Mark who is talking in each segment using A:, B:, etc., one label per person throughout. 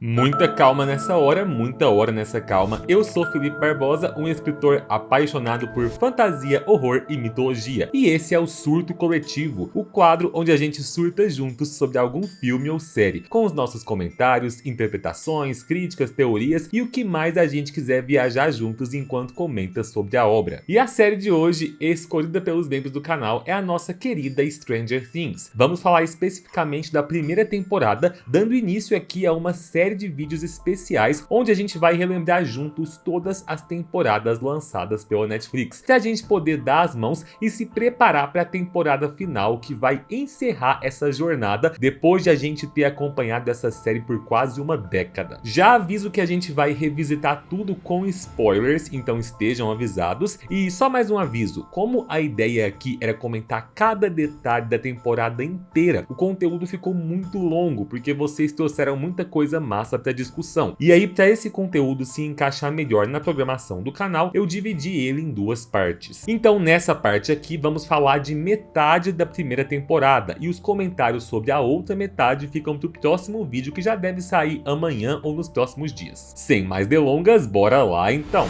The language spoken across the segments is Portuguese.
A: Muita calma nessa hora, muita hora nessa calma. Eu sou Felipe Barbosa, um escritor apaixonado por fantasia, horror e mitologia. E esse é o Surto Coletivo, o quadro onde a gente surta juntos sobre algum filme ou série, com os nossos comentários, interpretações, críticas, teorias e o que mais a gente quiser viajar juntos enquanto comenta sobre a obra. E a série de hoje, escolhida pelos membros do canal, é a nossa querida Stranger Things. Vamos falar especificamente da primeira temporada, dando início aqui a uma série de vídeos especiais onde a gente vai relembrar juntos todas as temporadas lançadas pela Netflix, pra gente poder dar as mãos e se preparar para a temporada final que vai encerrar essa jornada depois de a gente ter acompanhado essa série por quase uma década. Já aviso que a gente vai revisitar tudo com spoilers, então estejam avisados. E só mais um aviso, como a ideia aqui era comentar cada detalhe da temporada inteira, o conteúdo ficou muito longo porque vocês trouxeram muita coisa massa para discussão. E aí, para esse conteúdo se encaixar melhor na programação do canal, eu dividi ele em duas partes. Então, nessa parte aqui, vamos falar de metade da primeira temporada, e os comentários sobre a outra metade ficam pro próximo vídeo que já deve sair amanhã ou nos próximos dias. Sem mais delongas, bora lá então!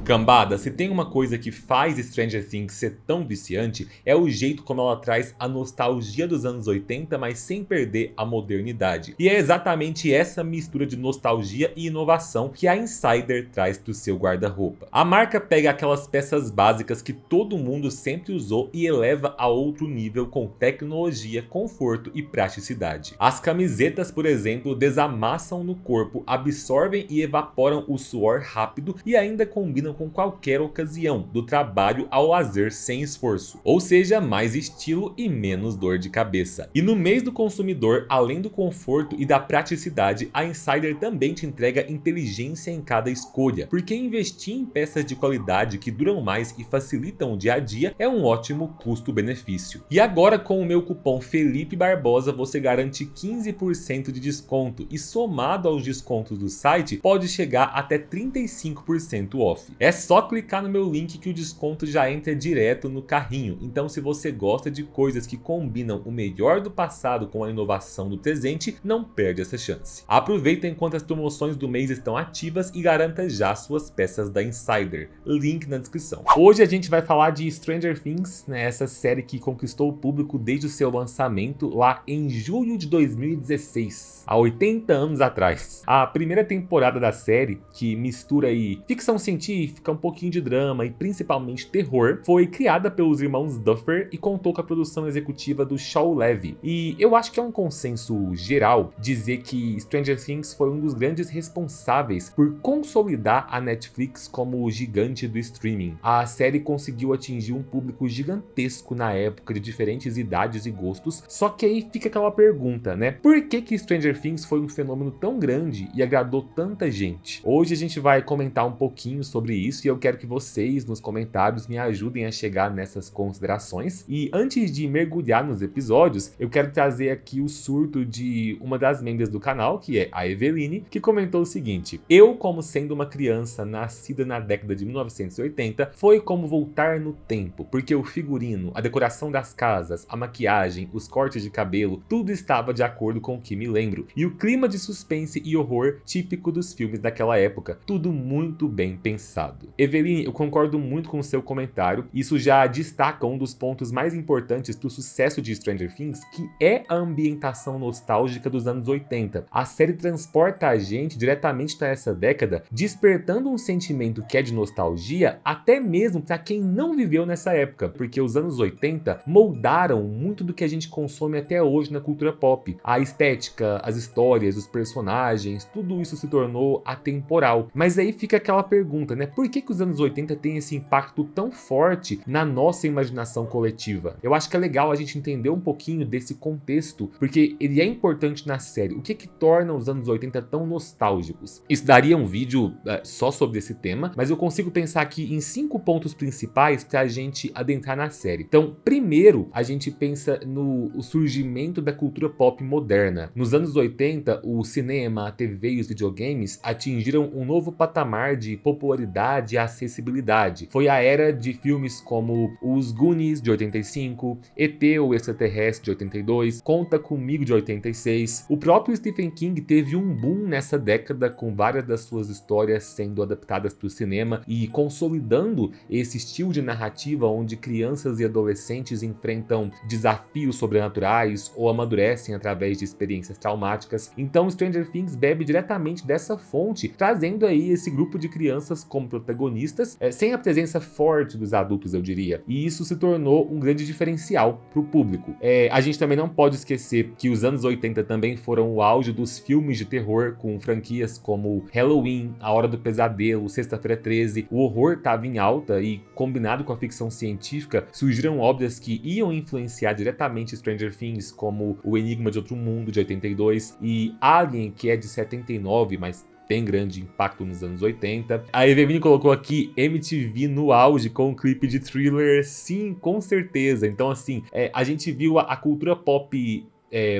A: Cambada, se tem uma coisa que faz Stranger Things ser tão viciante, é o jeito como ela traz a nostalgia dos anos 80, mas sem perder a modernidade. E é exatamente essa mistura de nostalgia e inovação que a Insider traz pro seu guarda-roupa. A marca pega aquelas peças básicas que todo mundo sempre usou e eleva a outro nível com tecnologia, conforto e praticidade. As camisetas, por exemplo, desamassam no corpo, absorvem e evaporam o suor rápido e ainda combinam com qualquer ocasião, do trabalho ao lazer sem esforço, ou seja, mais estilo e menos dor de cabeça. E no mês do consumidor, além do conforto e da praticidade, a Insider também te entrega inteligência em cada escolha, porque investir em peças de qualidade que duram mais e facilitam o dia a dia é um ótimo custo-benefício. E agora, com o meu cupom Felipe Barbosa, você garante 15% de desconto e, somado aos descontos do site, pode chegar até 35% off. É só clicar no meu link que o desconto já entra direto no carrinho. Então, se você gosta de coisas que combinam o melhor do passado com a inovação do presente, não perde essa chance. Aproveita enquanto as promoções do mês estão ativas e garanta já suas peças da Insider. Link na descrição. Hoje a gente vai falar de Stranger Things, né? Essa série que conquistou o público desde o seu lançamento lá em julho de 2016, há 80 anos atrás. A primeira temporada da série, que mistura aí ficção científica, um pouquinho de drama e principalmente terror, foi criada pelos irmãos Duffer e contou com a produção executiva do Shawn Levy. E eu acho que é um consenso geral dizer que Stranger Things foi um dos grandes responsáveis por consolidar a Netflix como o gigante do streaming. A série conseguiu atingir um público gigantesco na época, de diferentes idades e gostos, só que aí fica aquela pergunta, né? Por que Stranger Things foi um fenômeno tão grande e agradou tanta gente? Hoje a gente vai comentar um pouquinho sobre isso e eu quero que vocês nos comentários me ajudem a chegar nessas considerações. E antes de mergulhar nos episódios, eu quero trazer aqui o surto de uma das membros do canal, que é a Eveline, que comentou o seguinte: eu, como sendo uma criança nascida na década de 1980, foi como voltar no tempo, porque o figurino, a decoração das casas, a maquiagem, os cortes de cabelo, tudo estava de acordo com o que me lembro, e o clima de suspense e horror típico dos filmes daquela época, tudo muito bem pensado. Eveline, eu concordo muito com o seu comentário. Isso já destaca um dos pontos mais importantes do sucesso de Stranger Things, que é a ambientação nostálgica dos anos 80. A série transporta a gente diretamente para essa década, despertando um sentimento que é de nostalgia, até mesmo para quem não viveu nessa época, porque os anos 80 moldaram muito do que a gente consome até hoje na cultura pop. A estética, as histórias, os personagens, tudo isso se tornou atemporal. Mas aí fica aquela pergunta, né? Por que os anos 80 têm esse impacto tão forte na nossa imaginação coletiva? Eu acho que é legal a gente entender um pouquinho desse contexto, porque ele é importante na série. O que torna os anos 80 tão nostálgicos? Isso daria um vídeo só sobre esse tema, mas eu consigo pensar aqui em 5 pontos principais para a gente adentrar na série. Então, primeiro, a gente pensa no surgimento da cultura pop moderna. Nos anos 80, o cinema, a TV e os videogames atingiram um novo patamar de popularidade facilidade e acessibilidade. Foi a era de filmes como Os Goonies, de 85, E.T. o Extraterrestre, de 82, Conta Comigo, de 86. O próprio Stephen King teve um boom nessa década, com várias das suas histórias sendo adaptadas para o cinema e consolidando esse estilo de narrativa onde crianças e adolescentes enfrentam desafios sobrenaturais ou amadurecem através de experiências traumáticas. Então Stranger Things bebe diretamente dessa fonte, trazendo aí esse grupo de crianças como protagonistas, sem a presença forte dos adultos, eu diria. E isso se tornou um grande diferencial para o público. A gente também não pode esquecer que os anos 80 também foram o auge dos filmes de terror, com franquias como Halloween, A Hora do Pesadelo, Sexta-feira 13. O horror estava em alta e, combinado com a ficção científica, surgiram obras que iam influenciar diretamente Stranger Things, como O Enigma de Outro Mundo, de 82, e Alien, que é de 79, mas tem grande impacto nos anos 80. A Eveline colocou aqui MTV no auge com o clipe de Thriller. Sim, com certeza. Então, assim, a gente viu a cultura pop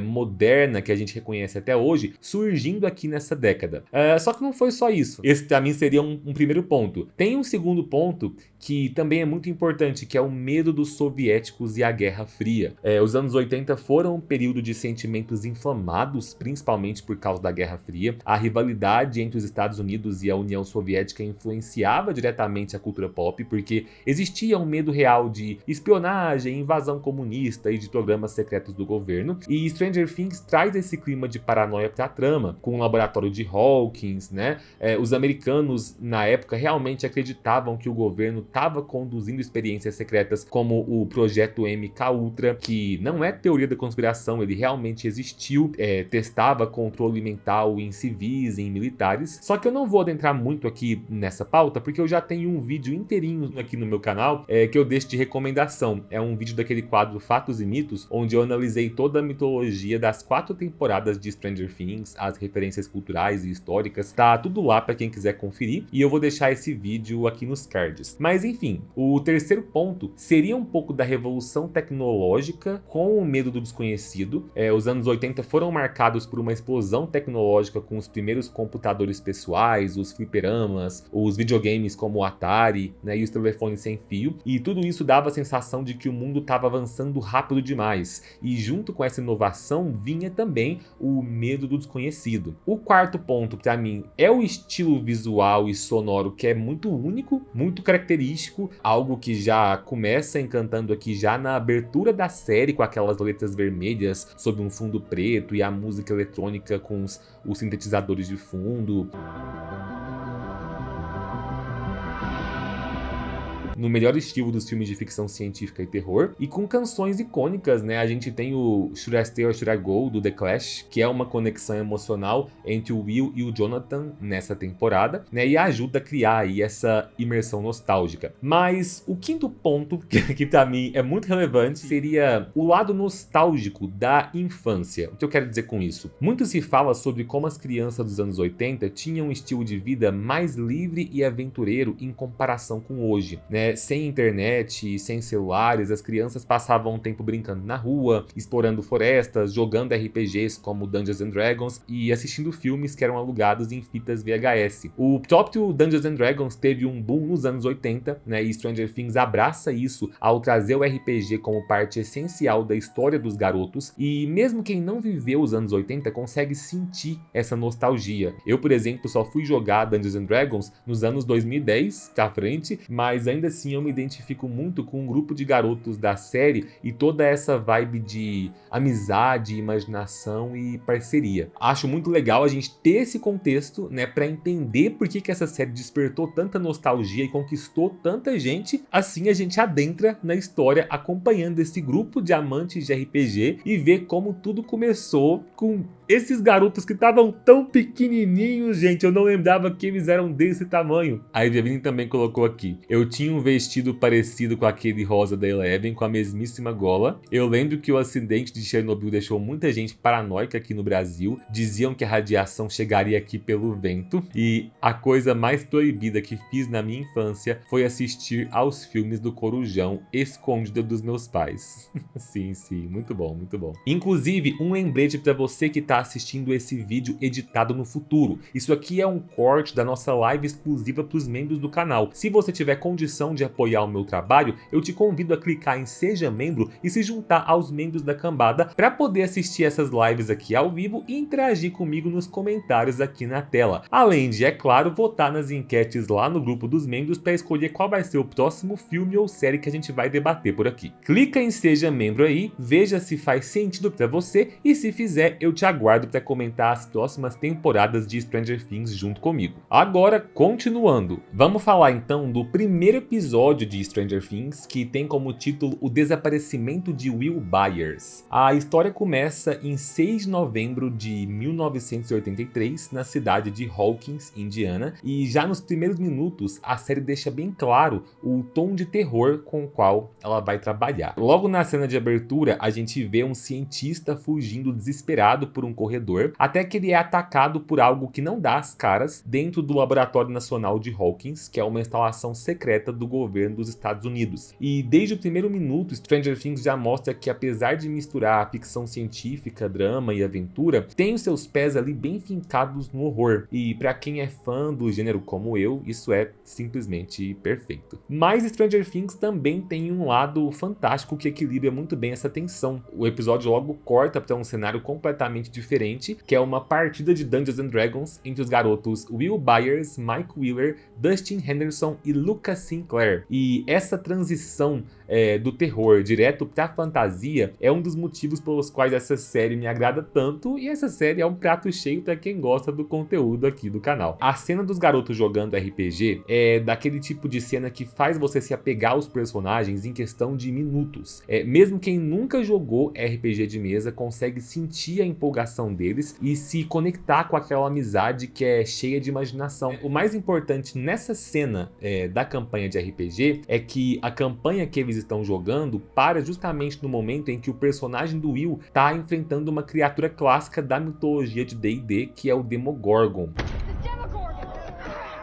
A: moderna que a gente reconhece até hoje surgindo aqui nessa década. Só que não foi só isso. Esse pra mim seria um primeiro ponto. Tem um segundo ponto que também é muito importante, que é o medo dos soviéticos e a Guerra Fria. Os anos 80 foram um período de sentimentos inflamados, principalmente por causa da Guerra Fria. A rivalidade entre os Estados Unidos e a União Soviética influenciava diretamente a cultura pop, porque existia um medo real de espionagem, invasão comunista e de programas secretos do governo. E Stranger Things traz esse clima de paranoia pra trama, com o laboratório de Hawkins, né? Os americanos, na época, realmente acreditavam que o governo estava conduzindo experiências secretas como o Projeto MK Ultra, que não é teoria da conspiração, ele realmente existiu, testava controle mental em civis e em militares. Só que eu não vou adentrar muito aqui nessa pauta, porque eu já tenho um vídeo inteirinho aqui no meu canal, que eu deixo de recomendação. É um vídeo daquele quadro Fatos e Mitos, onde eu analisei toda a mitologia das 4 temporadas de Stranger Things, as referências culturais e históricas, tá tudo lá para quem quiser conferir, e eu vou deixar esse vídeo aqui nos cards. Mas enfim, o terceiro ponto seria um pouco da revolução tecnológica com o medo do desconhecido. Os anos 80 foram marcados por uma explosão tecnológica com os primeiros computadores pessoais, os fliperamas, os videogames como o Atari, né, e os telefones sem fio, e tudo isso dava a sensação de que o mundo estava avançando rápido demais, e junto com essa inovação vinha também o medo do desconhecido. O quarto ponto para mim é o estilo visual e sonoro, que é muito único, muito característico, algo que já começa encantando aqui já na abertura da série, com aquelas letras vermelhas sob um fundo preto e a música eletrônica com os sintetizadores de fundo. No melhor estilo dos filmes de ficção científica e terror, e com canções icônicas, né? A gente tem o Should I Stay or Should I Go, do The Clash, que é uma conexão emocional entre o Will e o Jonathan nessa temporada, né? E ajuda a criar aí essa imersão nostálgica. Mas o quinto ponto, que pra mim é muito relevante, seria o lado nostálgico da infância. O que eu quero dizer com isso? Muito se fala sobre como as crianças dos anos 80 tinham um estilo de vida mais livre e aventureiro em comparação com hoje, né? Sem internet, sem celulares, as crianças passavam um tempo brincando na rua, explorando florestas, jogando RPGs como Dungeons and Dragons e assistindo filmes que eram alugados em fitas VHS. O próprio Dungeons and Dragons teve um boom nos anos 80, né? E Stranger Things abraça isso ao trazer o RPG como parte essencial da história dos garotos, e mesmo quem não viveu os anos 80 consegue sentir essa nostalgia. Eu, por exemplo, só fui jogar Dungeons and Dragons nos anos 2010 pra frente, mas ainda assim eu me identifico muito com um grupo de garotos da série e toda essa vibe de amizade, imaginação e parceria. Acho muito legal a gente ter esse contexto, né, para entender por que essa série despertou tanta nostalgia e conquistou tanta gente. Assim a gente adentra na história acompanhando esse grupo de amantes de RPG e ver como tudo começou com esses garotos que estavam tão pequenininhos, gente. Eu não lembrava que eles eram desse tamanho. A Eveline também colocou aqui: eu tinha um vestido parecido com aquele rosa da Eleven, com a mesmíssima gola. Eu lembro que o acidente de Chernobyl deixou muita gente paranoica aqui no Brasil. Diziam que a radiação chegaria aqui pelo vento. E a coisa mais proibida que fiz na minha infância foi assistir aos filmes do Corujão, escondida dos meus pais. Sim, muito bom, muito bom. Inclusive, um lembrete para você que está assistindo esse vídeo editado no futuro. Isso aqui é um corte da nossa live exclusiva para os membros do canal. Se você tiver condição de apoiar o meu trabalho, eu te convido a clicar em Seja Membro e se juntar aos membros da cambada para poder assistir essas lives aqui ao vivo e interagir comigo nos comentários aqui na tela. Além de, é claro, votar nas enquetes lá no grupo dos membros para escolher qual vai ser o próximo filme ou série que a gente vai debater por aqui. Clica em Seja Membro aí, veja se faz sentido para você e se fizer, eu te aguardo para comentar as próximas temporadas de Stranger Things junto comigo. Agora, continuando, vamos falar então do primeiro episódio de Stranger Things, que tem como título O Desaparecimento de Will Byers. A história começa em 6 de novembro de 1983, na cidade de Hawkins, Indiana, e já nos primeiros minutos a série deixa bem claro o tom de terror com o qual ela vai trabalhar. Logo na cena de abertura, a gente vê um cientista fugindo desesperado por um corredor, até que ele é atacado por algo que não dá as caras dentro do Laboratório Nacional de Hawkins, que é uma instalação secreta do governo dos Estados Unidos. E desde o primeiro minuto, Stranger Things já mostra que, apesar de misturar a ficção científica, drama e aventura, tem os seus pés ali bem fincados no horror. E para quem é fã do gênero como eu, isso é simplesmente perfeito. Mas Stranger Things também tem um lado fantástico que equilibra muito bem essa tensão. O episódio logo corta para um cenário completamente diferente, que é uma partida de Dungeons and Dragons entre os garotos Will Byers, Mike Wheeler, Dustin Henderson e Lucas Sinclair. E essa transição do terror direto pra fantasia é um dos motivos pelos quais essa série me agrada tanto, e essa série é um prato cheio pra quem gosta do conteúdo aqui do canal. A cena dos garotos jogando RPG é daquele tipo de cena que faz você se apegar aos personagens em questão de minutos. Mesmo quem nunca jogou RPG de mesa consegue sentir a empolgação deles e se conectar com aquela amizade que é cheia de imaginação. O mais importante nessa cena da campanha de RPG é que a campanha que eles estão jogando para justamente no momento em que o personagem do Will está enfrentando uma criatura clássica da mitologia de D&D, que é o Demogorgon.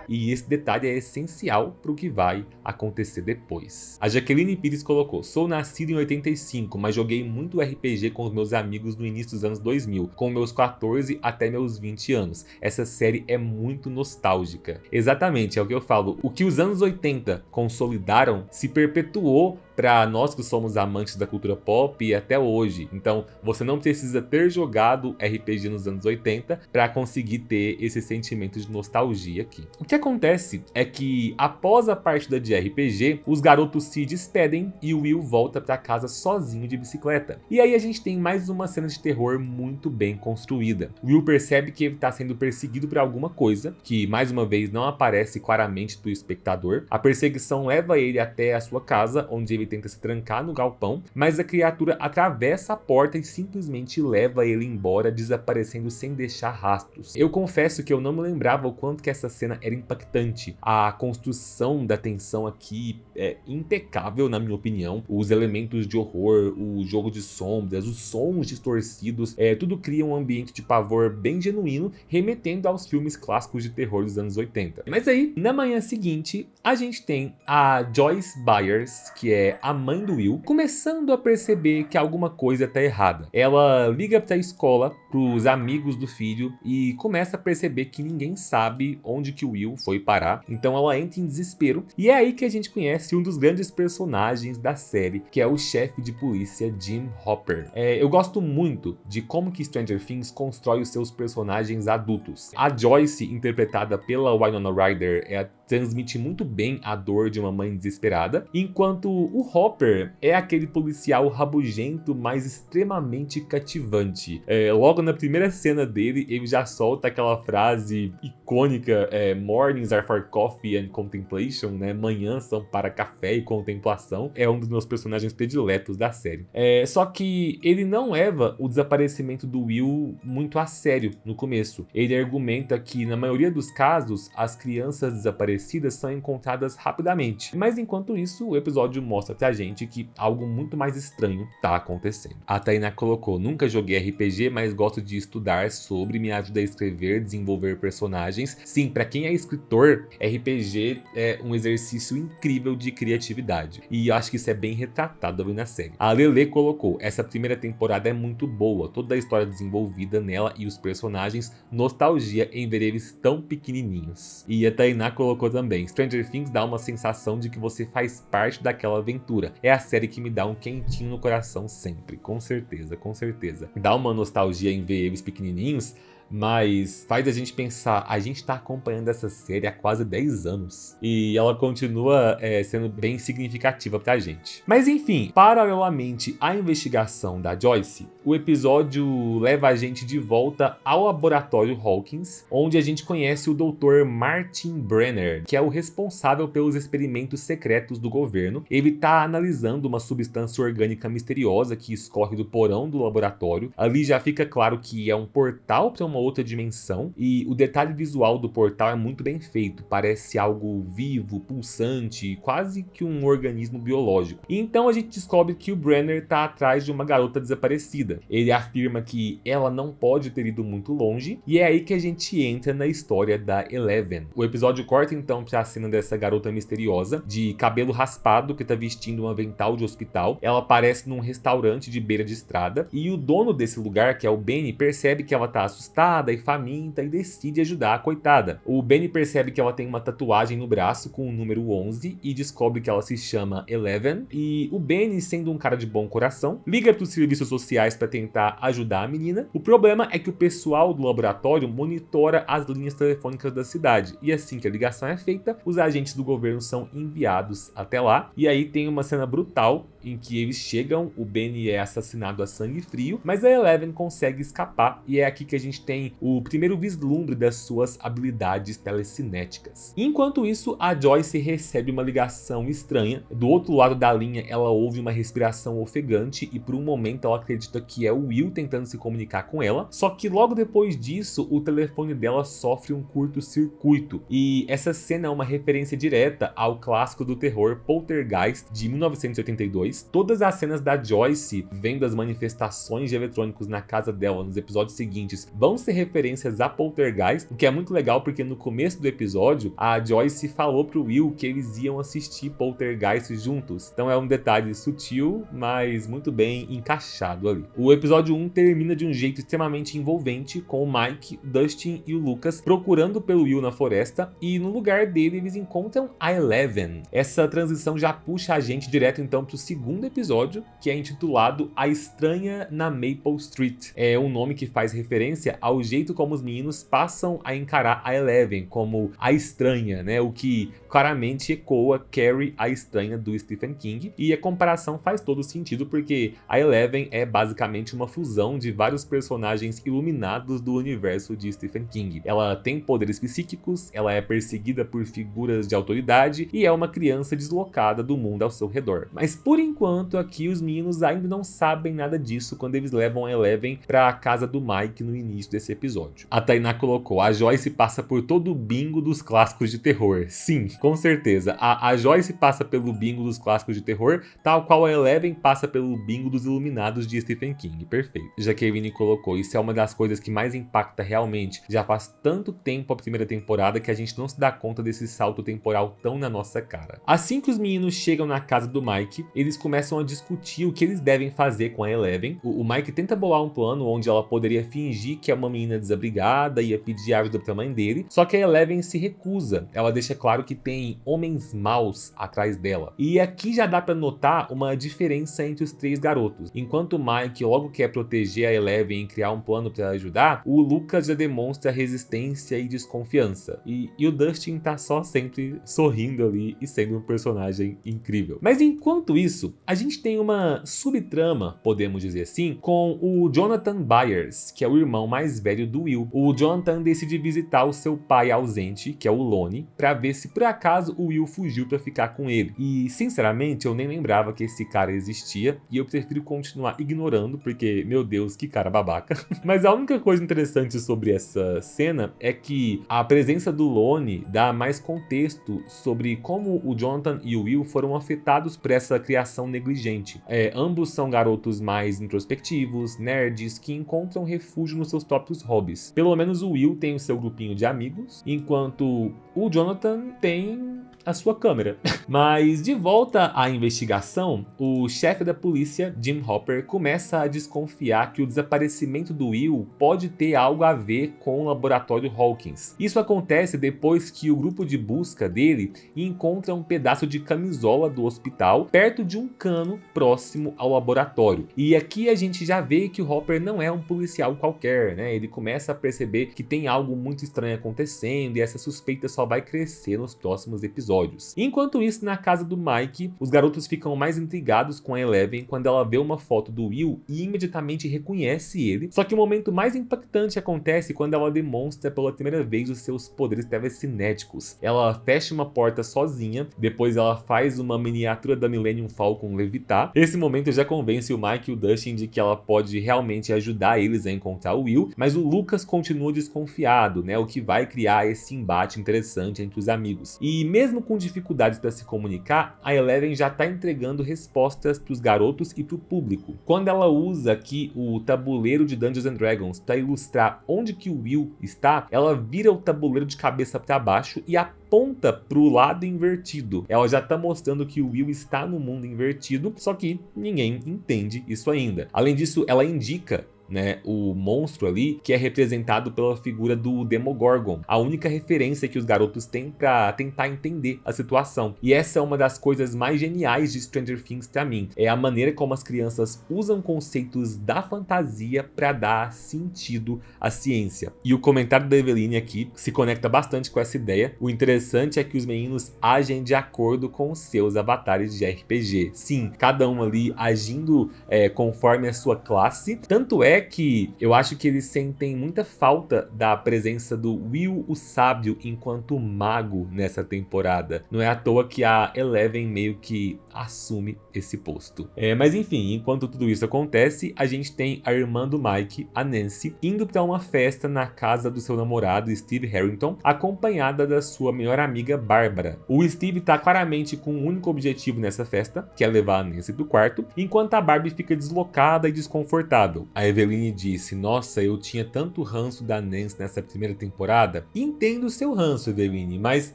A: E esse detalhe é essencial para o que vai acontecer depois. A Jaqueline Pires colocou: sou nascido em 85, mas joguei muito RPG com os meus amigos no início dos anos 2000, com meus 14 até meus 20 anos. Essa série é muito nostálgica. Exatamente, é o que eu falo. O que os anos 80 consolidaram se perpetuou para nós que somos amantes da cultura pop e até hoje. Então, você não precisa ter jogado RPG nos anos 80 para conseguir ter esse sentimento de nostalgia aqui. O que acontece é que, após a partida de RPG, os garotos se despedem e o Will volta para casa sozinho de bicicleta. E aí a gente tem mais uma cena de terror muito bem construída. O Will percebe que ele está sendo perseguido por alguma coisa, que mais uma vez não aparece claramente para o espectador. A perseguição leva ele até a sua casa, onde ele tenta se trancar no galpão, mas a criatura atravessa a porta e simplesmente leva ele embora, desaparecendo sem deixar rastros. Eu confesso que eu não me lembrava o quanto que essa cena era impactante. A construção da tensão aqui é impecável, na minha opinião. Os elementos de horror, o jogo de sombras, os sons distorcidos, tudo cria um ambiente de pavor bem genuíno, remetendo aos filmes clássicos de terror dos anos 80. Mas aí, na manhã seguinte, a gente tem a Joyce Byers, que é a mãe do Will, começando a perceber que alguma coisa tá errada. Ela liga pra escola, pros amigos do filho, e começa a perceber que ninguém sabe onde que o Will foi parar. Então ela entra em desespero, e é aí que a gente conhece um dos grandes personagens da série, que é o chefe de polícia Jim Hopper. Eu gosto muito de como que Stranger Things constrói os seus personagens adultos. A Joyce, interpretada pela Winona Ryder, transmite muito bem a dor de uma mãe desesperada, enquanto o Hopper é aquele policial rabugento, mas extremamente cativante. Logo na primeira cena dele, ele já solta aquela frase icônica, mornings are for coffee and contemplation, né? Manhãs são para café e contemplação. É um dos meus personagens prediletos da série. Só que ele não leva o desaparecimento do Will muito a sério no começo. Ele argumenta que, na maioria dos casos, as crianças desaparecidas desaparecidas são encontradas rapidamente. Mas enquanto isso, o episódio mostra pra gente que algo muito mais estranho tá acontecendo. A Tainá colocou: nunca joguei RPG, mas gosto de estudar sobre, me ajuda a escrever, desenvolver personagens. Sim, pra quem é escritor, RPG é um exercício incrível de criatividade. E eu acho que isso é bem retratado ali na série. A Lele colocou: essa primeira temporada é muito boa, toda a história desenvolvida nela e os personagens, nostalgia em ver eles tão pequenininhos. E a Tainá colocou também: Stranger Things dá uma sensação de que você faz parte daquela aventura. É a série que me dá um quentinho no coração sempre, com certeza, com certeza. Dá uma nostalgia em ver eles pequenininhos, mas faz a gente pensar, a gente tá acompanhando essa série há quase 10 anos. E ela continua sendo bem significativa pra gente. Mas enfim, paralelamente à investigação da Joyce, o episódio leva a gente de volta ao laboratório Hawkins, onde a gente conhece o Dr. Martin Brenner, que é o responsável pelos experimentos secretos do governo. Ele tá analisando uma substância orgânica misteriosa que escorre do porão do laboratório. Ali já fica claro que é um portal para uma outra dimensão, e o detalhe visual do portal é muito bem feito, parece algo vivo, pulsante, quase que um organismo biológico. E então a gente descobre que o Brenner está atrás de uma garota desaparecida. Ele afirma que ela não pode ter ido muito longe, e é aí que a gente entra na história da Eleven. O episódio corta então para a cena dessa garota misteriosa, de cabelo raspado, que está vestindo um avental de hospital. Ela aparece num restaurante de beira de estrada, e o dono desse lugar, que é o Benny, percebe que ela está assustada e faminta e decide ajudar a coitada. O Benny percebe que ela tem uma tatuagem no braço com o número 11 e descobre que ela se chama Eleven. E o Benny, sendo um cara de bom coração, liga para os serviços sociais para tentar ajudar a menina. O problema é que o pessoal do laboratório monitora as linhas telefônicas da cidade, e assim que a ligação é feita, os agentes do governo são enviados até lá. E aí tem uma cena brutal em que eles chegam, o Benny é assassinado a sangue frio, mas a Eleven consegue escapar, e é aqui que a gente tem o primeiro vislumbre das suas habilidades telecinéticas. Enquanto isso, a Joyce recebe uma ligação estranha. Do outro lado da linha, ela ouve uma respiração ofegante e por um momento ela acredita que é o Will tentando se comunicar com ela, só que logo depois disso, o telefone dela sofre um curto-circuito, e essa cena é uma referência direta ao clássico do terror Poltergeist de 1982. Todas as cenas da Joyce vendo as manifestações de eletrônicos na casa dela nos episódios seguintes vão ser referências a Poltergeist, o que é muito legal porque no começo do episódio a Joyce falou pro Will que eles iam assistir Poltergeist juntos. Então é um detalhe sutil, mas muito bem encaixado ali. O episódio 1 termina de um jeito extremamente envolvente, com o Mike, Dustin e o Lucas procurando pelo Will na floresta, e no lugar dele eles encontram a Eleven. Essa transição já puxa a gente direto então pro segundo episódio, que é intitulado A Estranha na Maple Street. É um nome que faz referência ao jeito como os meninos passam a encarar a Eleven como a estranha, né? O que claramente ecoa Carrie, a estranha do Stephen King, e a comparação faz todo sentido porque a Eleven é basicamente uma fusão de vários personagens iluminados do universo de Stephen King. Ela tem poderes psíquicos, ela é perseguida por figuras de autoridade e é uma criança deslocada do mundo ao seu redor. Mas por enquanto aqui os meninos ainda não sabem nada disso quando eles levam a Eleven para a casa do Mike no início desse episódio. A Tainá colocou: a Joyce passa por todo o bingo dos clássicos de terror. Sim, com certeza. A Joyce passa pelo bingo dos clássicos de terror, tal qual a Eleven passa pelo bingo dos iluminados de Stephen King. Perfeito. Jaqueline colocou: isso é uma das coisas que mais impacta realmente. Já faz tanto tempo a primeira temporada que a gente não se dá conta desse salto temporal tão na nossa cara. Assim que os meninos chegam na casa do Mike, eles começam a discutir o que eles devem fazer com a Eleven. O Mike tenta bolar um plano onde ela poderia fingir que é uma menina desabrigada e ia pedir ajuda pra mãe dele, só que a Eleven se recusa. Ela deixa claro que tem homens maus atrás dela. E aqui já dá pra notar uma diferença entre os três garotos. Enquanto o Mike logo quer proteger a Eleven e criar um plano pra ajudar, o Lucas já demonstra resistência e desconfiança. E o Dustin tá só sempre sorrindo ali e sendo um personagem incrível. Mas enquanto isso, a gente tem uma subtrama, podemos dizer assim, com o Jonathan Byers, que é o irmão mais velho do Will. O Jonathan decide visitar o seu pai ausente, que é o Lonnie, pra ver se por acaso o Will fugiu pra ficar com ele. E sinceramente eu nem lembrava que esse cara existia, e eu prefiro continuar ignorando tudo, porque, meu Deus, que cara babaca. Mas a única coisa interessante sobre essa cena é que a presença do Lone dá mais contexto sobre como o Jonathan e o Will foram afetados por essa criação negligente. Ambos são garotos mais introspectivos, nerds, que encontram refúgio nos seus próprios hobbies. Pelo menos o Will tem o seu grupinho de amigos, enquanto o Jonathan tem a sua câmera. Mas de volta à investigação, o chefe da polícia, Jim Hopper, começa a desconfiar que o desaparecimento do Will pode ter algo a ver com o laboratório Hawkins. Isso acontece depois que o grupo de busca dele encontra um pedaço de camisola do hospital perto de um cano próximo ao laboratório. E aqui a gente já vê que o Hopper não é um policial qualquer, né? Ele começa a perceber que tem algo muito estranho acontecendo e essa suspeita só vai crescer nos próximos episódios. Enquanto isso, na casa do Mike, os garotos ficam mais intrigados com a Eleven quando ela vê uma foto do Will e imediatamente reconhece ele. Só que o momento mais impactante acontece quando ela demonstra pela primeira vez os seus poderes telecinéticos. Ela fecha uma porta sozinha, depois ela faz uma miniatura da Millennium Falcon levitar. Esse momento já convence o Mike e o Dustin de que ela pode realmente ajudar eles a encontrar o Will, mas o Lucas continua desconfiado, né? O que vai criar esse embate interessante entre os amigos. E mesmo com dificuldades para se comunicar, a Eleven já está entregando respostas para os garotos e para o público. Quando ela usa aqui o tabuleiro de Dungeons and Dragons para ilustrar onde que o Will está, ela vira o tabuleiro de cabeça para baixo e aponta para o lado invertido. Ela já está mostrando que o Will está no mundo invertido, só que ninguém entende isso ainda. Além disso, ela indica, né, o monstro ali, que é representado pela figura do Demogorgon, a única referência que os garotos têm para tentar entender a situação. E essa é uma das coisas mais geniais de Stranger Things para mim, é a maneira como as crianças usam conceitos da fantasia para dar sentido à ciência. E o comentário da Eveline aqui se conecta bastante com essa ideia. O interessante é que os meninos agem de acordo com os seus avatares de RPG. Sim, cada um ali agindo conforme a sua classe, tanto é que eu acho que eles sentem muita falta da presença do Will o Sábio enquanto mago nessa temporada. Não é à toa que a Eleven meio que assume esse posto. Mas enfim, enquanto tudo isso acontece, a gente tem a irmã do Mike, a Nancy, indo para uma festa na casa do seu namorado Steve Harrington, acompanhada da sua melhor amiga Bárbara. O Steve tá claramente com um único objetivo nessa festa, que é levar a Nancy pro quarto, enquanto a Barbie fica deslocada e desconfortável. A Eveline disse: nossa, eu tinha tanto ranço da Nancy nessa primeira temporada. Entendo o seu ranço, Eveline, mas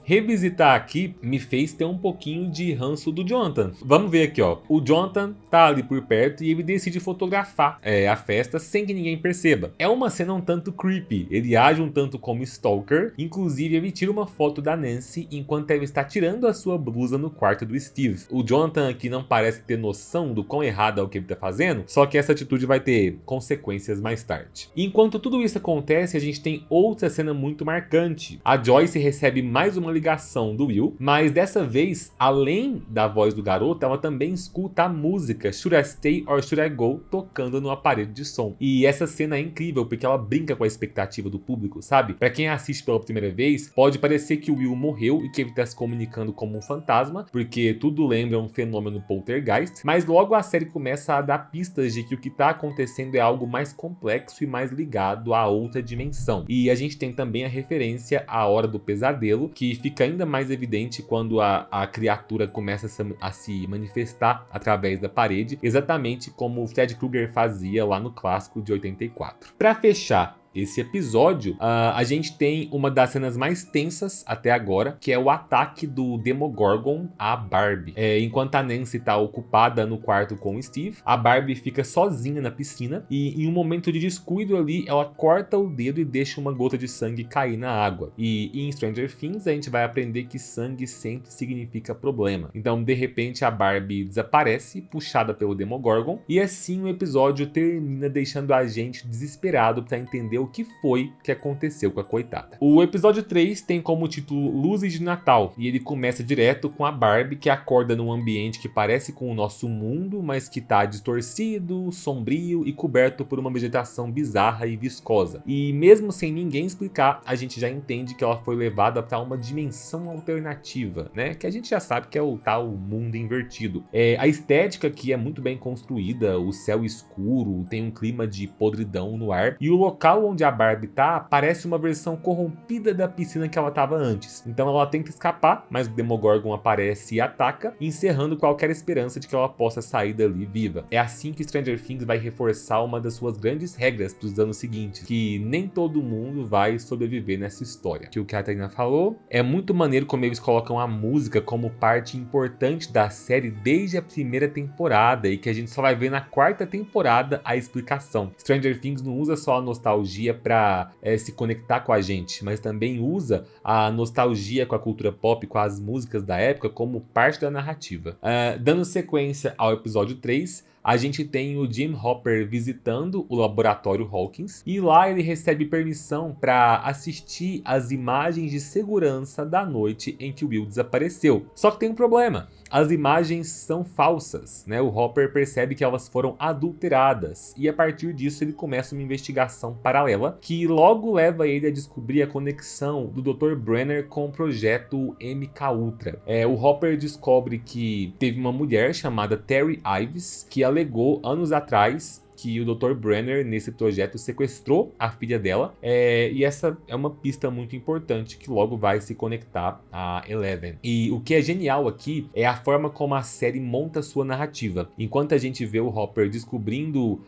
A: revisitar aqui me fez ter um pouquinho de ranço do Jonathan. Vamos ver aqui, ó. O Jonathan tá ali por perto e ele decide fotografar a festa sem que ninguém perceba. É uma cena um tanto creepy. Ele age um tanto como stalker. Inclusive, ele tira uma foto da Nancy enquanto ela está tirando a sua blusa no quarto do Steve. O Jonathan aqui não parece ter noção do quão errado é o que ele tá fazendo, só que essa atitude vai ter consequências mais tarde. Enquanto tudo isso acontece, a gente tem outra cena muito marcante. A Joyce recebe mais uma ligação do Will, mas dessa vez, além da voz do garoto, ela também escuta a música Should I Stay or Should I Go tocando no aparelho de som. E essa cena é incrível porque ela brinca com a expectativa do público, sabe? Pra quem assiste pela primeira vez, pode parecer que o Will morreu e que ele tá se comunicando como um fantasma, porque tudo lembra um fenômeno poltergeist, mas logo a série começa a dar pistas de que o que tá acontecendo é algo mais complexo e mais ligado a outra dimensão. E a gente tem também a referência à Hora do Pesadelo, que fica ainda mais evidente quando a criatura começa a se manifestar através da parede, exatamente como o Fred Krueger fazia lá no clássico de 84. Para fechar esse episódio, a gente tem uma das cenas mais tensas até agora, que é o ataque do Demogorgon à Barbie. Enquanto a Nancy tá ocupada no quarto com o Steve, a Barbie fica sozinha na piscina e em um momento de descuido ali, ela corta o dedo e deixa uma gota de sangue cair na água. E em Stranger Things a gente vai aprender que sangue sempre significa problema. Então, de repente, a Barbie desaparece, puxada pelo Demogorgon, e assim o episódio termina deixando a gente desesperado para entender o que foi que aconteceu com a coitada. O episódio 3 tem como título Luzes de Natal, e ele começa direto com a Barbie que acorda num ambiente que parece com o nosso mundo, mas que tá distorcido, sombrio e coberto por uma vegetação bizarra e viscosa. E mesmo sem ninguém explicar, a gente já entende que ela foi levada para uma dimensão alternativa, né? Que a gente já sabe que é o tal mundo invertido. A estética aqui é muito bem construída, o céu escuro, tem um clima de podridão no ar, e o local onde a Barbie tá parece uma versão corrompida da piscina que ela estava antes. Então ela tenta escapar, mas o Demogorgon aparece e ataca, encerrando qualquer esperança de que ela possa sair dali viva. É assim que Stranger Things vai reforçar uma das suas grandes regras dos anos seguintes, que nem todo mundo vai sobreviver nessa história. Que o que a Tainá falou, é muito maneiro como eles colocam a música como parte importante da série desde a primeira temporada, e que a gente só vai ver na quarta temporada a explicação. Stranger Things não usa só a nostalgia para se conectar com a gente, mas também usa a nostalgia com a cultura pop, com as músicas da época, como parte da narrativa. Dando sequência ao episódio 3, a gente tem o Jim Hopper visitando o laboratório Hawkins, e lá ele recebe permissão para assistir às imagens de segurança da noite em que o Will desapareceu. Só que tem um problema. As imagens são falsas, né? O Hopper percebe que elas foram adulteradas, e a partir disso ele começa uma investigação paralela que logo leva ele a descobrir a conexão do Dr. Brenner com o projeto MKUltra. O Hopper descobre que teve uma mulher chamada Terry Ives que alegou anos atrás que o Dr. Brenner, nesse projeto, sequestrou a filha dela, e essa é uma pista muito importante que logo vai se conectar a Eleven. E o que é genial aqui é a forma como a série monta sua narrativa. Enquanto a gente vê o Hopper descobrindo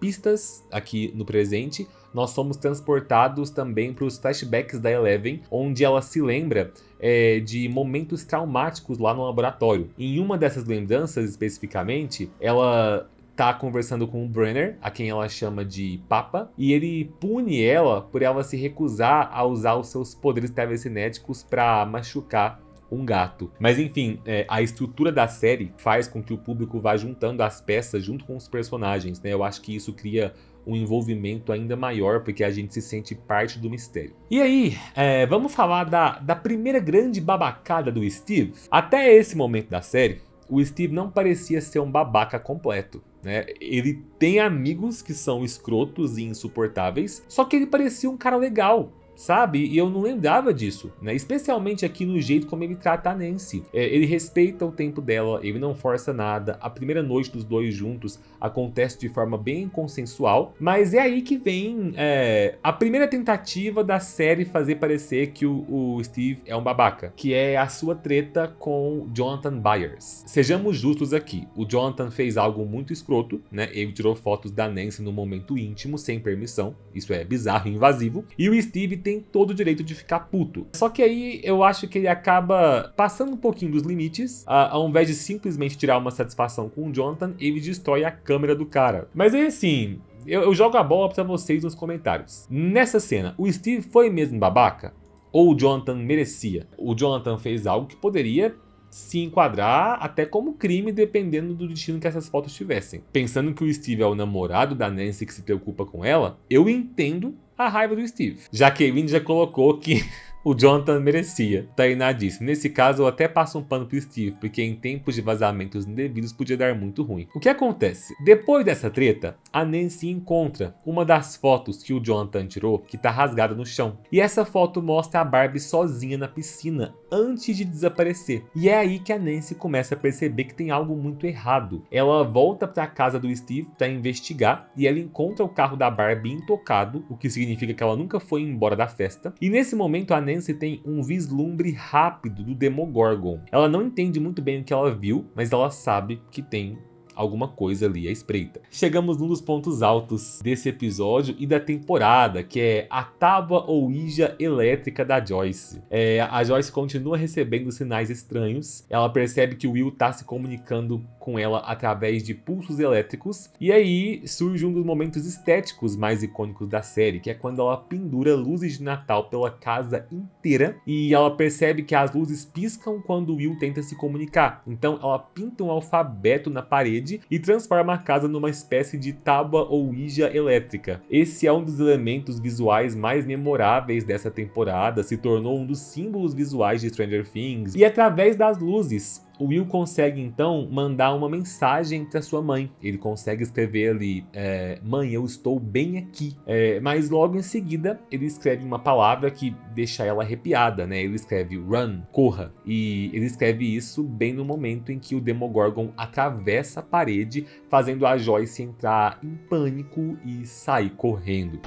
A: pistas aqui no presente, nós somos transportados também para os flashbacks da Eleven, onde ela se lembra de momentos traumáticos lá no laboratório. Em uma dessas lembranças, especificamente, ela tá conversando com o Brenner, a quem ela chama de Papa, e ele pune ela por ela se recusar a usar os seus poderes telecinéticos para machucar um gato. Mas enfim, a estrutura da série faz com que o público vá juntando as peças junto com os personagens, né? Eu acho que isso cria um envolvimento ainda maior, porque a gente se sente parte do mistério. E aí, vamos falar da primeira grande babacada do Steve? Até esse momento da série, o Steve não parecia ser um babaca completo, né? Ele tem amigos que são escrotos e insuportáveis, só que ele parecia um cara legal, sabe? E eu não lembrava disso, né? Especialmente aqui no jeito como ele trata a Nancy. Ele respeita o tempo dela, ele não força nada. A primeira noite dos dois juntos acontece de forma bem consensual, mas é aí que vem a primeira tentativa da série fazer parecer que o Steve é um babaca, que é a sua treta com Jonathan Byers. Sejamos justos aqui, o Jonathan fez algo muito escroto, né? Ele tirou fotos da Nancy no momento íntimo, sem permissão. Isso é bizarro e invasivo. E o Steve tem todo o direito de ficar puto. Só que aí eu acho que ele acaba passando um pouquinho dos limites. Ao invés de simplesmente tirar uma satisfação com o Jonathan, ele destrói a câmera do cara. Mas aí assim, eu jogo a bola pra vocês nos comentários. Nessa cena, o Steve foi mesmo babaca? Ou o Jonathan merecia? O Jonathan fez algo que poderia se enquadrar até como crime, dependendo do destino que essas fotos tivessem. Pensando que o Steve é o namorado da Nancy que se preocupa com ela, eu entendo a raiva do Steve. Já que a já colocou que o Jonathan merecia. Tainá disse, nesse caso eu até passo um pano pro Steve, porque em tempos de vazamentos indevidos podia dar muito ruim. O que acontece? Depois dessa treta, a Nancy encontra uma das fotos que o Jonathan tirou, que tá rasgada no chão. E essa foto mostra a Barbie sozinha na piscina, antes de desaparecer. E é aí que a Nancy começa a perceber que tem algo muito errado. Ela volta pra casa do Steve pra investigar, e ela encontra o carro da Barbie intocado, o que significa que ela nunca foi embora da festa. E nesse momento a Nancy tem um vislumbre rápido do Demogorgon. Ela não entende muito bem o que ela viu, mas ela sabe que tem alguma coisa ali à espreita. Chegamos num dos pontos altos desse episódio e da temporada, que é a tábua Ouija elétrica da Joyce. A Joyce continua recebendo sinais estranhos. Ela percebe que o Will tá se comunicando com ela através de pulsos elétricos. E aí surge um dos momentos estéticos mais icônicos da série, que é quando ela pendura luzes de Natal pela casa inteira. E ela percebe que as luzes piscam quando o Will tenta se comunicar. Então ela pinta um alfabeto na parede parede e transforma a casa numa espécie de tábua ou ouija elétrica. Esse é um dos elementos visuais mais memoráveis dessa temporada, se tornou um dos símbolos visuais de Stranger Things, e através das luzes, o Will consegue então mandar uma mensagem para sua mãe. Ele consegue escrever ali, mãe, eu estou bem aqui. Mas logo em seguida ele escreve uma palavra que deixa ela arrepiada, né? Ele escreve run, corra. E ele escreve isso bem no momento em que o Demogorgon atravessa a parede, fazendo a Joyce entrar em pânico e sair correndo.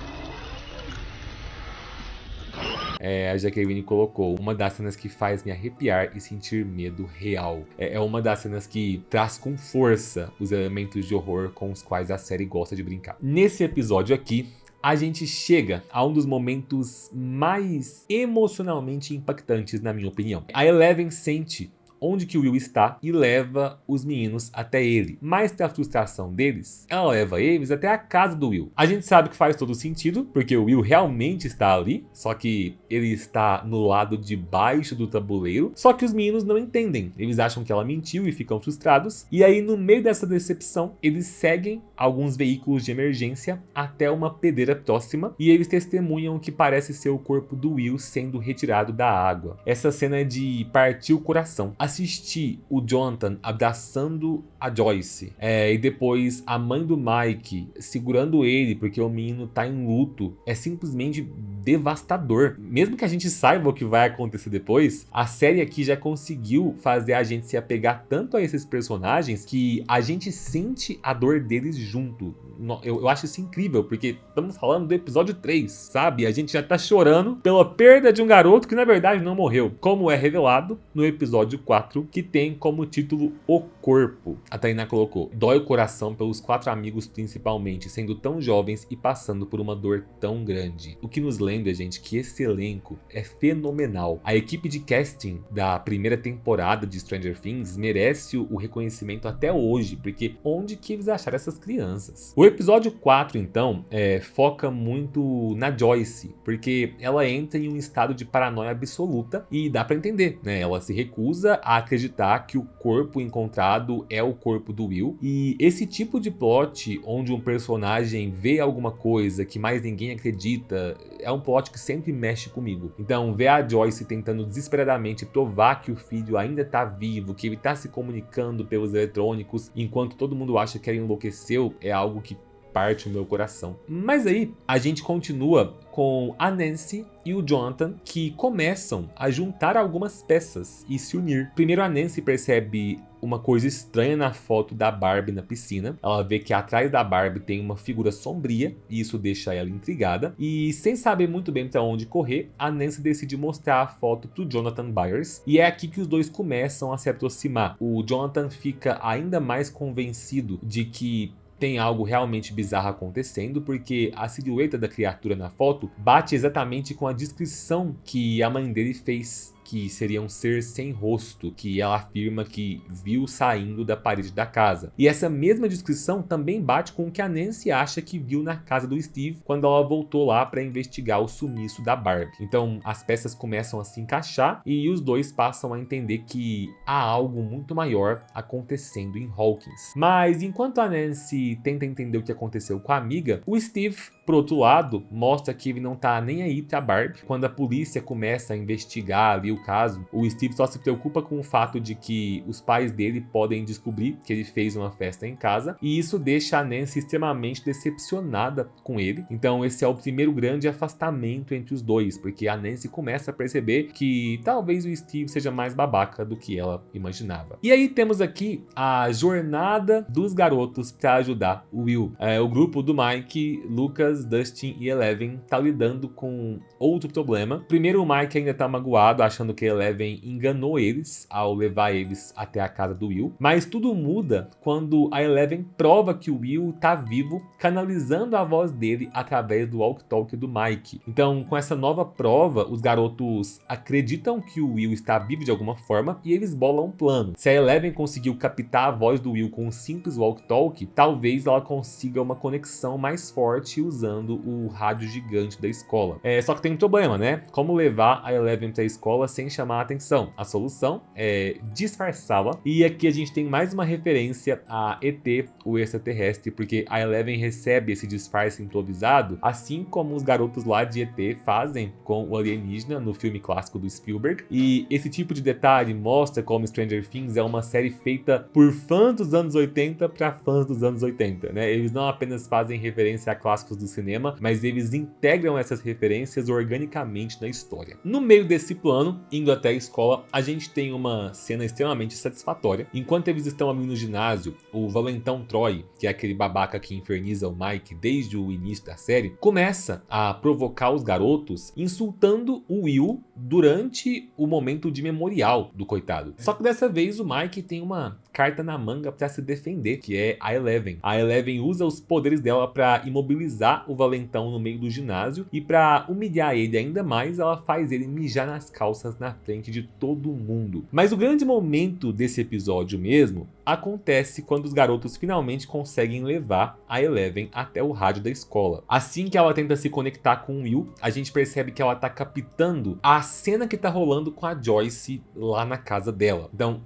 A: A Jaqueline colocou uma das cenas que faz me arrepiar e sentir medo real. É uma das cenas que traz com força os elementos de horror com os quais a série gosta de brincar. Nesse episódio aqui, a gente chega a um dos momentos mais emocionalmente impactantes, na minha opinião. A Eleven sente onde que o Will está e leva os meninos até ele. Mas para a frustração deles, ela leva eles até a casa do Will. A gente sabe que faz todo sentido, porque o Will realmente está ali, só que ele está no lado de baixo do tabuleiro. Só que os meninos não entendem, eles acham que ela mentiu e ficam frustrados. E aí, no meio dessa decepção, eles seguem alguns veículos de emergência até uma pedreira próxima e eles testemunham o que parece ser o corpo do Will sendo retirado da água. Essa cena é de partir o coração. Assistir o Jonathan abraçando a Joyce e depois a mãe do Mike segurando ele porque o menino tá em luto é simplesmente devastador. Mesmo que a gente saiba o que vai acontecer depois, a série aqui já conseguiu fazer a gente se apegar tanto a esses personagens que a gente sente a dor deles junto. Eu acho isso incrível, porque estamos falando do episódio 3, sabe? A gente já tá chorando pela perda de um garoto que na verdade não morreu, como é revelado no episódio 4, que tem como título O Corpo. A Tainá colocou: dói o coração pelos 4 amigos principalmente, sendo tão jovens e passando por uma dor tão grande. O que nos lembra, gente, que esse elenco é fenomenal. A equipe de casting da primeira temporada de Stranger Things merece o reconhecimento até hoje, porque onde que eles acharam essas crianças? O episódio 4, então, foca muito na Joyce, porque ela entra em um estado de paranoia absoluta e dá pra entender, né? Ela se recusa a acreditar que o corpo encontrado é o corpo do Will, e esse tipo de plot onde um personagem vê alguma coisa que mais ninguém acredita é um plot que sempre mexe comigo. Então, ver a Joyce tentando desesperadamente provar que o filho ainda tá vivo, que ele tá se comunicando pelos eletrônicos, enquanto todo mundo acha que ela enlouqueceu, é algo que parte o meu coração. Mas aí, a gente continua com a Nancy e o Jonathan, que começam a juntar algumas peças e se unir. Primeiro, a Nancy percebe uma coisa estranha na foto da Barbie na piscina. Ela vê que atrás da Barbie tem uma figura sombria, e isso deixa ela intrigada. E sem saber muito bem para onde correr, a Nancy decide mostrar a foto pro Jonathan Byers, e é aqui que os dois começam a se aproximar. O Jonathan fica ainda mais convencido de que tem algo realmente bizarro acontecendo, porque a silhueta da criatura na foto bate exatamente com a descrição que a mãe dele fez, que seria um ser sem rosto, que ela afirma que viu saindo da parede da casa. E essa mesma descrição também bate com o que a Nancy acha que viu na casa do Steve quando ela voltou lá para investigar o sumiço da Barbie. Então as peças começam a se encaixar e os dois passam a entender que há algo muito maior acontecendo em Hawkins. Mas enquanto a Nancy tenta entender o que aconteceu com a amiga, o Steve, por outro lado, mostra que ele não tá nem aí pra Barbie. Quando a polícia começa a investigar ali o caso, o Steve só se preocupa com o fato de que os pais dele podem descobrir que ele fez uma festa em casa, e isso deixa a Nancy extremamente decepcionada com ele. Então esse é o primeiro grande afastamento entre os dois, porque a Nancy começa a perceber que talvez o Steve seja mais babaca do que ela imaginava. E aí temos aqui a jornada dos garotos para ajudar o Will. O grupo do Mike, Lucas, Dustin e Eleven tá lidando com outro problema. Primeiro, o Mike ainda tá magoado, achando que Eleven enganou eles ao levar eles até a casa do Will. Mas tudo muda quando a Eleven prova que o Will tá vivo, canalizando a voz dele através do walkie-talkie do Mike. Então, com essa nova prova, os garotos acreditam que o Will está vivo de alguma forma e eles bolam um plano. Se a Eleven conseguiu captar a voz do Will com um simples walkie-talkie, talvez ela consiga uma conexão mais forte usando usando o rádio gigante da escola. Só que tem um problema, né? Como levar a Eleven pra escola sem chamar a atenção? A solução é disfarçá-la. E aqui a gente tem mais uma referência a ET, o extraterrestre, porque a Eleven recebe esse disfarce improvisado, assim como os garotos lá de ET fazem com o alienígena no filme clássico do Spielberg. E esse tipo de detalhe mostra como Stranger Things é uma série feita por fãs dos anos 80 para fãs dos anos 80, né? Eles não apenas fazem referência a clássicos do cinema, mas eles integram essas referências organicamente na história. No meio desse plano, indo até a escola, a gente tem uma cena extremamente satisfatória. Enquanto eles estão ali no ginásio, o valentão Troy, que é aquele babaca que inferniza o Mike desde o início da série, começa a provocar os garotos insultando o Will durante o momento de memorial do coitado. Só que dessa vez o Mike tem uma carta na manga para se defender, que é a Eleven. A Eleven usa os poderes dela para imobilizar o valentão no meio do ginásio e para humilhar ele ainda mais, ela faz ele mijar nas calças na frente de todo mundo. Mas o grande momento desse episódio mesmo acontece quando os garotos finalmente conseguem levar a Eleven até o rádio da escola. Assim que ela tenta se conectar com o Will, a gente percebe que ela tá captando a cena que tá rolando com a Joyce lá na casa dela. Então,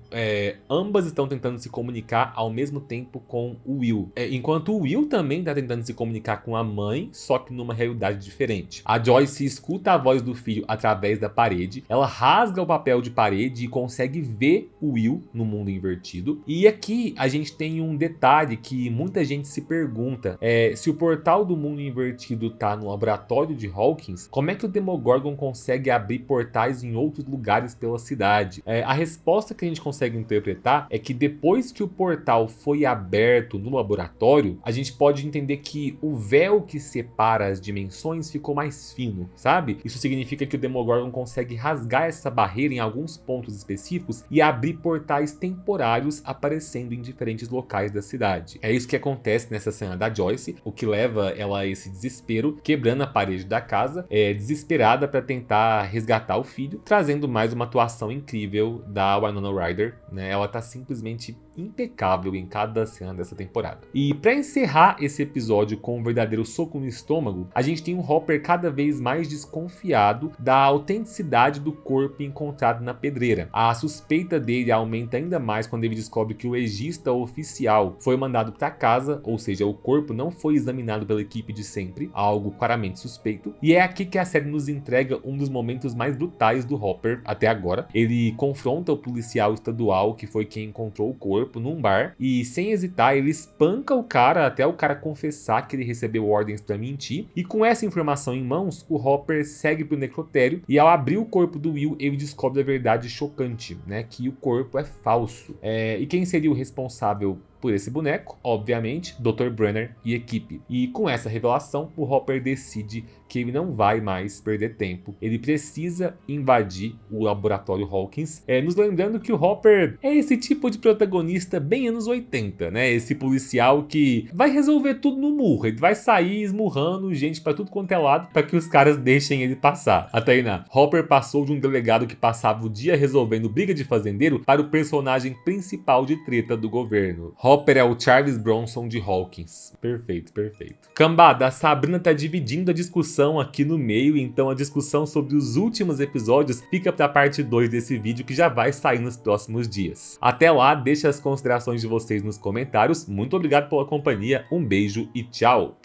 A: ambas estão tentando se comunicar ao mesmo tempo com o Will. Enquanto o Will também tá tentando se comunicar com a mãe, só que numa realidade diferente. A Joyce escuta a voz do filho através da parede, ela rasga o papel de parede e consegue ver o Will no mundo invertido. E aqui a gente tem um detalhe que muita gente se pergunta, se o portal do mundo invertido tá no laboratório de Hawkins, como é que o Demogorgon consegue abrir portais em outros lugares pela cidade? A resposta que a gente consegue interpretar é que depois que o portal foi aberto no laboratório, a gente pode entender que o véu que separa as dimensões ficou mais fino, sabe? Isso significa que o Demogorgon consegue rasgar essa barreira em alguns pontos específicos e abrir portais temporários aparecendo em diferentes locais da cidade. É isso que acontece nessa cena da Joyce, o que leva ela a esse desespero, quebrando a parede da casa, desesperada para tentar resgatar o filho, trazendo mais uma atuação incrível da Winona Ryder, né? Ela tá simplesmente impecável em cada cena dessa temporada. E para encerrar esse episódio com um verdadeiro soco no estômago, a gente tem um Hopper cada vez mais desconfiado da autenticidade do corpo encontrado na pedreira. A suspeita dele aumenta ainda mais quando ele descobre que o legista oficial foi mandado para casa, ou seja, o corpo não foi examinado pela equipe de sempre, algo claramente suspeito. E é aqui que a série nos entrega um dos momentos mais brutais do Hopper até agora. Ele confronta o policial estadual que foi quem encontrou o corpo num bar e, sem hesitar, ele espanca o cara até o cara confessar que ele recebeu ordens para mentir. E com essa informação em mãos, o Hopper segue pro necrotério e, ao abrir o corpo do Will, ele descobre a verdade chocante, né, que o corpo é falso. E quem seria o responsável por esse boneco? Obviamente, Dr. Brenner e equipe. E com essa revelação, o Hopper decide que ele não vai mais perder tempo. Ele precisa invadir o laboratório Hawkins, nos lembrando que o Hopper é esse tipo de protagonista bem anos 80, né? Esse policial que vai resolver tudo no murro. Ele vai sair esmurrando gente pra tudo quanto é lado para que os caras deixem ele passar. A Tainá, Hopper passou de um delegado que passava o dia resolvendo briga de fazendeiro para o personagem principal de treta do governo. Hopper é o Charles Bronson de Hawkins. Perfeito, perfeito. Cambada, a Sabrina tá dividindo a discussão aqui no meio, então a discussão sobre os últimos episódios fica pra parte 2 desse vídeo que já vai sair nos próximos dias. Até lá, deixa as considerações de vocês nos comentários. Muito obrigado pela companhia, um beijo e tchau!